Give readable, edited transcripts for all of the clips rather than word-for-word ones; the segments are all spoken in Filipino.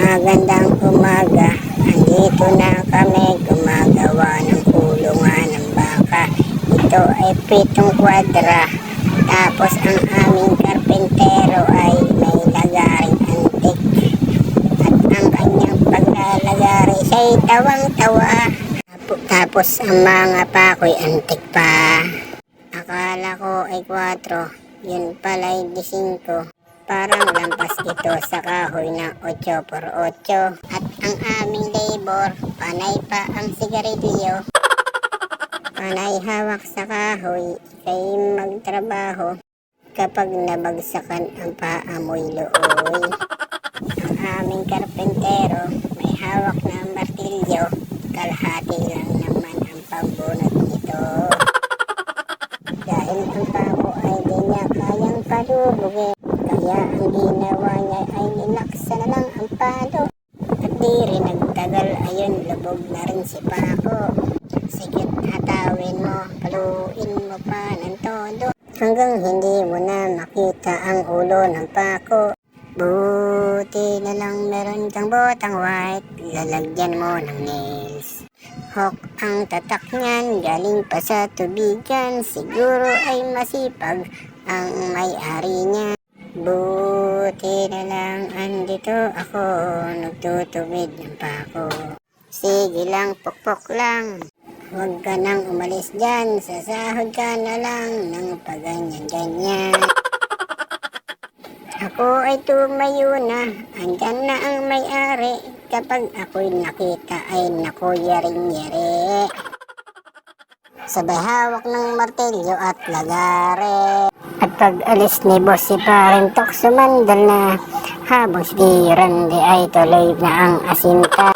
Magandang umaga. Andito na kami gumagawa ng kulungan ng baka. Ito ay 7 kwadra. Tapos ang aming karpentero ay may lagaring antik. At ang kanyang paglalagari siya'y tawang-tawa. Tapos ang mga pako'y antik pa. Akala ko ay 4. Yun pala'y 5. Parang lampas ito sa kahoy ng 8x8. At ang aming labor, panay pa ang sigarilyo. Panay hawak sa kahoy, kay magtrabaho. Kapag nabagsakan ang paamoy looy. Ang aming karpentero, may hawak na martilyo. Kalahati lang naman ang pambunot nito. Dahil ang pako ay di niya kayang palubugin. Kaya ang ginawa niya ay nilaksa na lang ang palo. At di rin nagtagal, ayun, lubog na rin si Paco. Sige, hatawin mo, paluin mo pa ng todo. Hanggang hindi mo na makita ang ulo ng Paco. Buti na lang meron kang botang white, lalagyan mo ng nails. Hawk ang tatak niyan, galing pa sa tubigan. Siguro ay masipag ang may-ari niya. Buti na lang andito ako, nagtutubid ng pako. Sige lang, pukpok lang. Huwag ka nang umalis dyan, sasahod ka na lang ng paganyan-ganyan. Ako ay tumayo na, andyan na ang may-ari. Kapag ako'y nakita ay naku, yaring-yari. Sabay hawak ng martilyo at lagare. At pag alis ni boss si Parentok, sumandal na. Habang si Randy ay tuloy na ang asinta.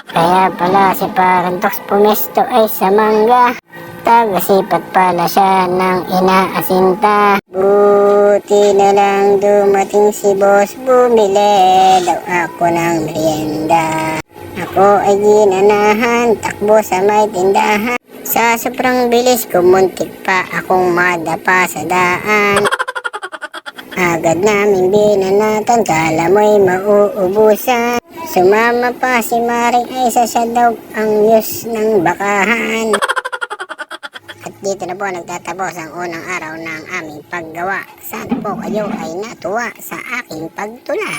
Kaya pala si Parentok pumesto ay sa mangga. Tagasipat pala siya ng inaasinta. Buti na lang dumating si boss, bumili daw ako ng merienda. Ako ay ginanahan, takbo sa may tindahan. Sa sobrang bilis ko, muntik pa akong madapa sa daan. Agad naming binanatan, kala mo'y mauubusan. Sumama pa si Maring Aisa, siya daw ang news ng bakahan. At dito na po nagtatapos ang unang araw ng aming paggawa. Sana po kayo ay natuwa sa aking pagtula.